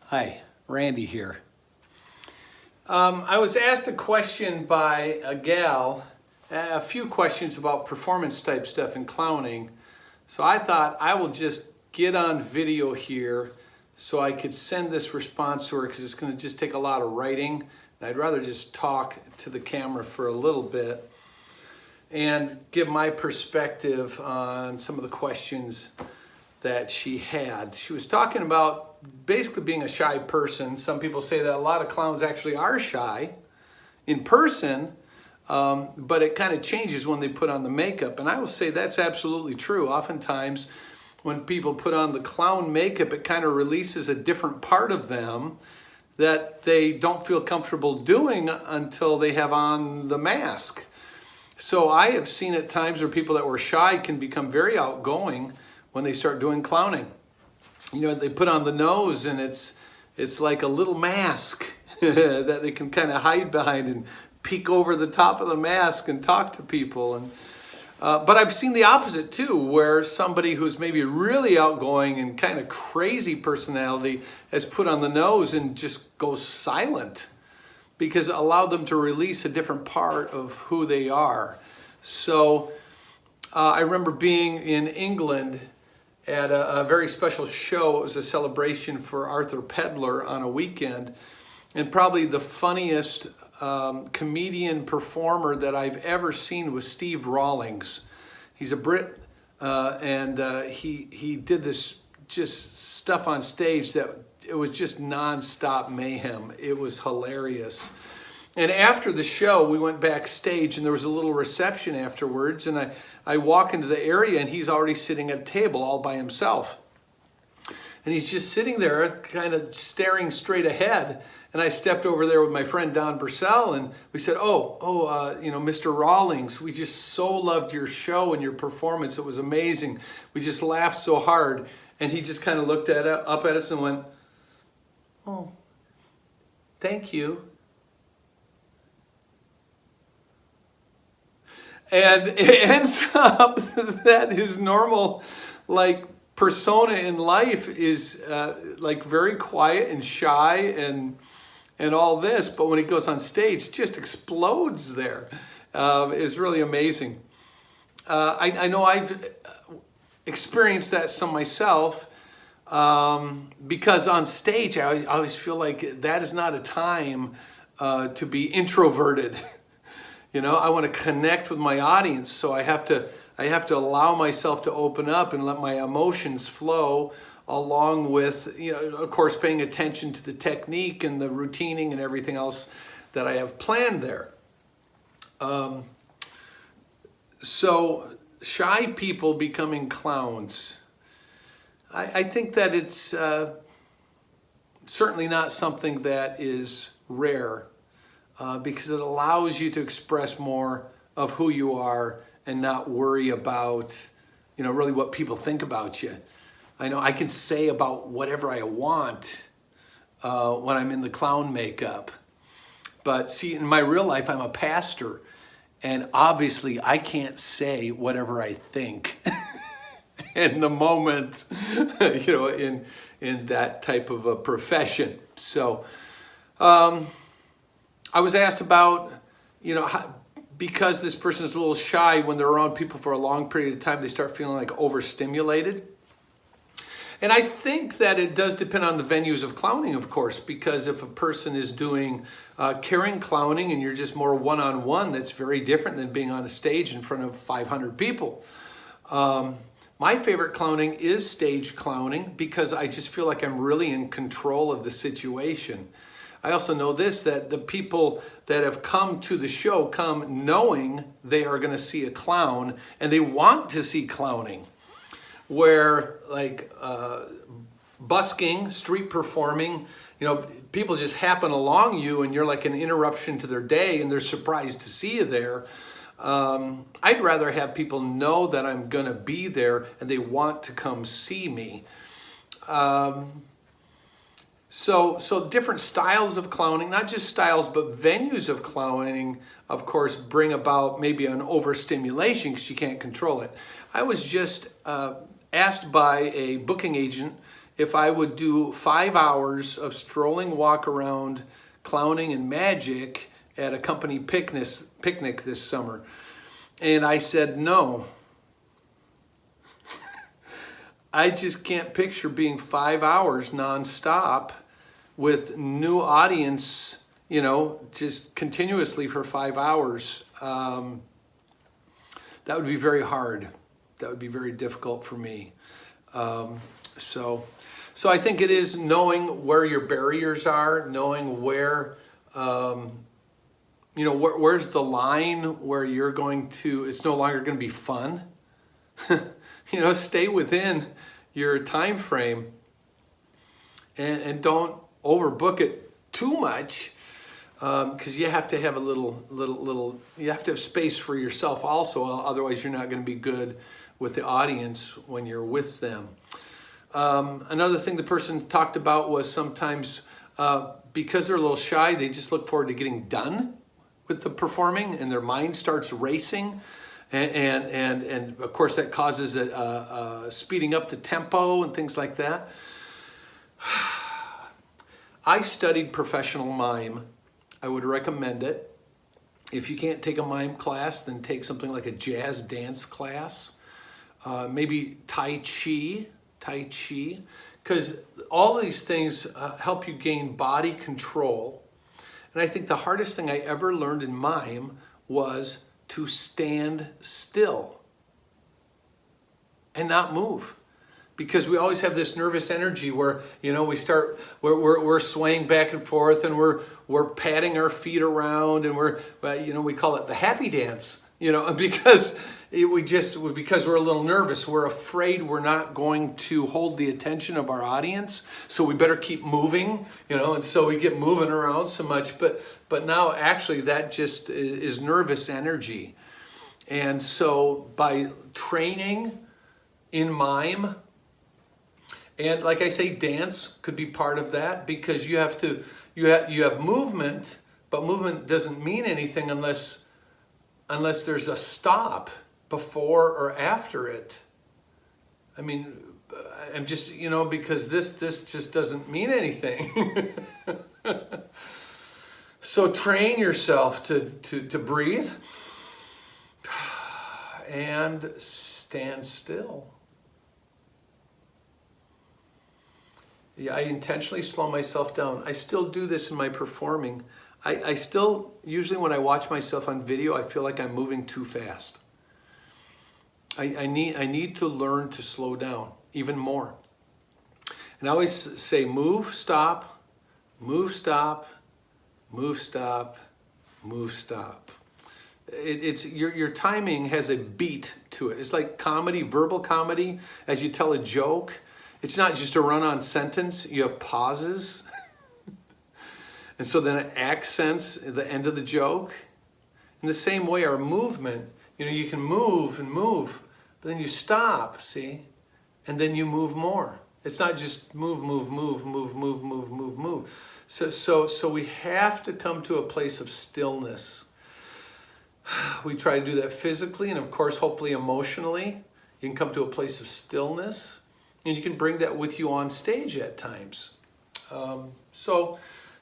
Hi, Randy here. I was asked a question by a gal, a few questions about performance type stuff in clowning. So I thought I will just get on video here so I could send this response to her because it's going to just take a lot of writing. And I'd rather just talk to the camera for a little bit and give my perspective on some of the questions that she had. She was talking about basically being a shy person. Some people say that a lot of clowns actually are shy in person, but it kind of changes when they put on the makeup. And I will say that's absolutely true. Oftentimes when people put on the clown makeup, it kind of releases a different part of them that they don't feel comfortable doing until they have on the mask. So I have seen at times where people that were shy can become very outgoing when they start doing clowning. You know, they put on the nose and it's like a little mask that they can kind of hide behind and peek over the top of the mask and talk to people. And but I've seen the opposite too, where somebody who's maybe really outgoing and kind of crazy personality has put on the nose and just goes silent because it allowed them to release a different part of who they are. So I remember being in England at a very special show. It was a celebration for Arthur Pedler on a weekend. And probably the funniest comedian performer that I've ever seen was Steve Rawlings. He's a Brit, and he did this just stuff on stage that it was just nonstop mayhem. It was hilarious. And after the show, we went backstage and there was a little reception afterwards. And I walk into the area and he's already sitting at a table all by himself. And he's just sitting there kind of staring straight ahead. And I stepped over there with my friend Don Purcell and we said, Mr. Rawlings, we just so loved your show and your performance. It was amazing. We just laughed so hard. And he just kind of looked up at us and went, "Oh, thank you." And it ends up that his normal persona in life is very quiet and shy and all this, but when he goes on stage, it just explodes there. It's really amazing. I know I've experienced that some myself because on stage I always feel like that is not a time to be introverted. You know, I want to connect with my audience, so I have to allow myself to open up and let my emotions flow along with, of course, paying attention to the technique and the routining and everything else that I have planned there. So shy people becoming clowns. I think that it's certainly not something that is rare. Because it allows you to express more of who you are and not worry about, really what people think about you. I know I can say about whatever I want when I'm in the clown makeup. But see, in my real life, I'm a pastor. And obviously, I can't say whatever I think in the moment, in that type of a profession. So, I was asked about, because this person is a little shy, when they're around people for a long period of time, they start feeling like overstimulated. And I think that it does depend on the venues of clowning, of course, because if a person is doing caring clowning and you're just more one-on-one, that's very different than being on a stage in front of 500 people. My favorite clowning is stage clowning because I just feel like I'm really in control of the situation. I also know this, that the people that have come to the show come knowing they are going to see a clown and they want to see clowning. Where busking, street performing, people just happen along you and you're like an interruption to their day and they're surprised to see you there. I'd rather have people know that I'm going to be there and they want to come see me. So different styles of clowning, not just styles, but venues of clowning, of course, bring about maybe an overstimulation because you can't control it. I was just asked by a booking agent if I would do 5 hours of strolling walk around, clowning and magic at a company picnic this summer. And I said no. I just can't picture being 5 hours nonstop with new audience, you know, just continuously for 5 hours. That would be very hard. That would be very difficult for me. So I think it is knowing where your barriers are, knowing where, you know, where's the line where you're going to, it's no longer going to be fun. You know, stay within your time frame and don't overbook it too much, because you have to have a little, you have to have space for yourself also. Otherwise, you're not going to be good with the audience when you're with them. Another thing the person talked about was sometimes because they're a little shy, they just look forward to getting done with the performing, and their mind starts racing. And of course that causes speeding up the tempo and things like that. I studied professional mime. I would recommend it. If you can't take a mime class, then take something like a jazz dance class. Maybe Tai Chi, because all of these things help you gain body control. And I think the hardest thing I ever learned in mime was to stand still and not move, because we always have this nervous energy where, you know, we're swaying back and forth, and we're patting our feet around, and you know, we call it the happy dance, you know, because because we're a little nervous, we're afraid we're not going to hold the attention of our audience, so we better keep moving, you know, and so we get moving around so much. But now actually that just is nervous energy. And so by training in mime, and like I say, dance could be part of that, because you have movement, but movement doesn't mean anything unless there's a stop before or after it. I mean, I'm just, you know, because this just doesn't mean anything. So train yourself to breathe and stand still. Yeah, I intentionally slow myself down. I still do this in my performing. I still, usually when I watch myself on video, I feel like I'm moving too fast. I need to learn to slow down even more. And I always say move, stop, move, stop, move, stop, move, stop. It's your timing has a beat to it. It's like comedy, verbal comedy. As you tell a joke, it's not just a run-on sentence. You have pauses. And so then it accents at the end of the joke. In the same way, our movement, you know, you can move and move, but then you stop, see? And then you move more. It's not just move, move, move, move, move, move, move, move. So we have to come to a place of stillness. We try to do that physically, and of course, hopefully emotionally. You can come to a place of stillness, and you can bring that with you on stage at times.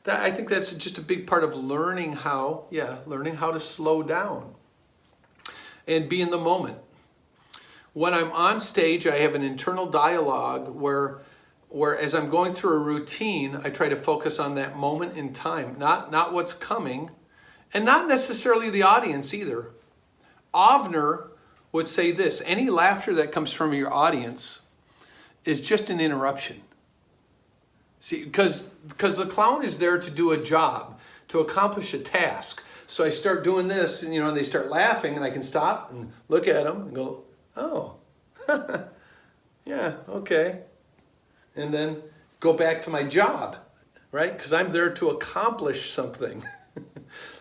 I think that's just a big part of learning how to slow down and be in the moment. When I'm on stage, I have an internal dialogue where as I'm going through a routine, I try to focus on that moment in time, not what's coming, and not necessarily the audience either. Ovner would say this: any laughter that comes from your audience is just an interruption. See, because the clown is there to do a job, to accomplish a task. So I start doing this, and you know, they start laughing, and I can stop and look at them and go, oh, yeah, okay. And then go back to my job, right? Because I'm there to accomplish something.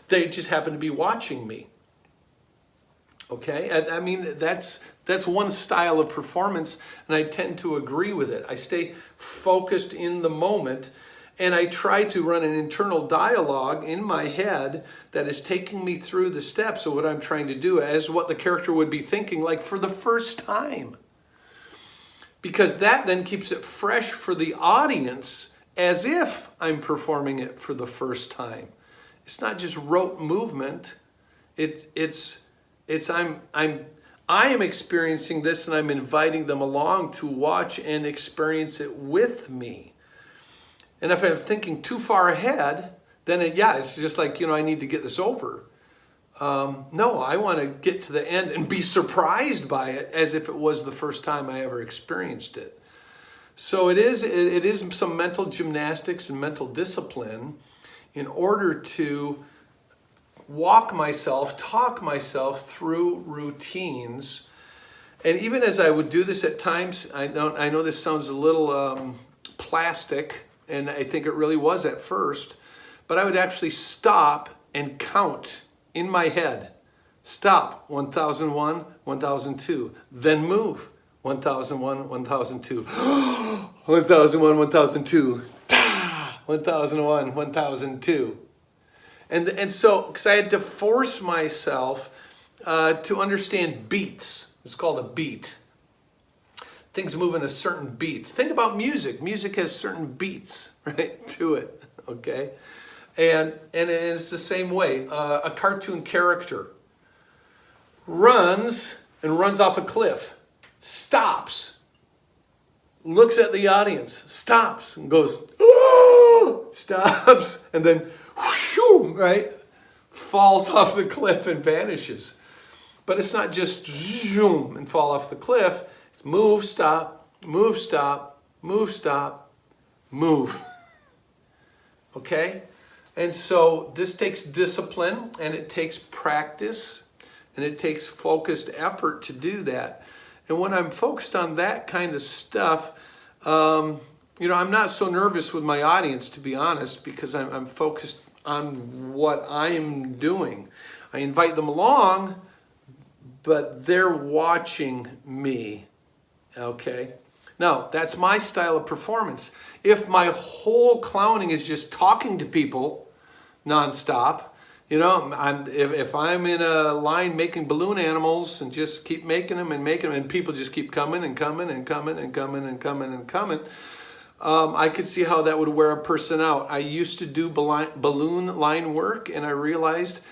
They just happen to be watching me. Okay, I mean, that's one style of performance, and I tend to agree with it. I stay focused in the moment, and I try to run an internal dialogue in my head that is taking me through the steps of what I'm trying to do as what the character would be thinking, like for the first time. because that then keeps it fresh for the audience as if I'm performing it for the first time. It's not just rote movement. I am experiencing this, and I'm inviting them along to watch and experience it with me. And if I'm thinking too far ahead, then it's just like, I need to get this over. No, I want to get to the end and be surprised by it as if it was the first time I ever experienced it. So it is some mental gymnastics and mental discipline in order to talk myself through routines. And even as I would do this at times, I know this sounds a little plastic, and I think it really was at first, but I would actually stop and count in my head. Stop, 1001, 1002, then move, 1001, 1002, 1001, 1002, 1001, 1002. And so, because I had to force myself to understand beats. It's called a beat. Things move in a certain beat. Think about music. Music has certain beats, right, to it, okay? And it's the same way. A cartoon character runs off a cliff, stops, looks at the audience, stops, and goes, oh, stops, and then, whoosh, right, falls off the cliff and vanishes. But it's not just zoom and fall off the cliff. It's move, stop, move, stop, move, stop, move. Okay? And so this takes discipline, and it takes practice, and it takes focused effort to do that. And when I'm focused on that kind of stuff, I'm not so nervous with my audience, to be honest, because I'm focused on what I'm doing. I invite them along, but they're watching me, okay? Now, that's my style of performance. If my whole clowning is just talking to people nonstop, if I'm in a line making balloon animals and just keep making them, and people just keep coming and coming and coming and coming and coming and coming, I could see how that would wear a person out. I used to do balloon line work, and I realized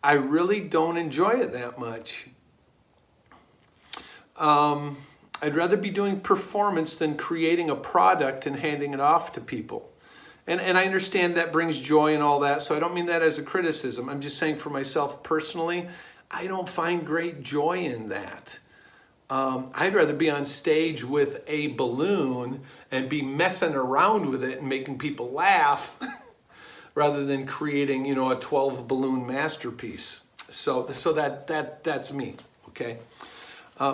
I really don't enjoy it that much. I'd rather be doing performance than creating a product and handing it off to people. And I understand that brings joy and all that, so I don't mean that as a criticism. I'm just saying for myself personally, I don't find great joy in that. I'd rather be on stage with a balloon and be messing around with it and making people laugh rather than creating, a 12 balloon masterpiece. So that's me, okay?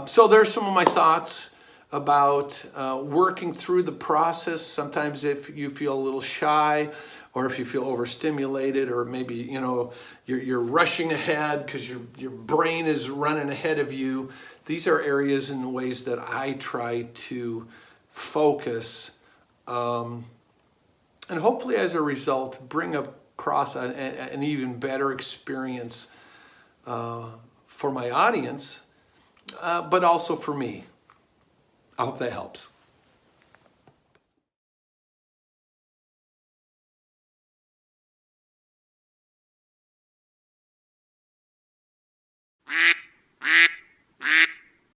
So there's some of my thoughts about working through the process. Sometimes if you feel a little shy, or if you feel overstimulated, or maybe you're rushing ahead because your brain is running ahead of you. These are areas and ways that I try to focus, and hopefully as a result bring across an even better experience for my audience, but also for me. I hope that helps.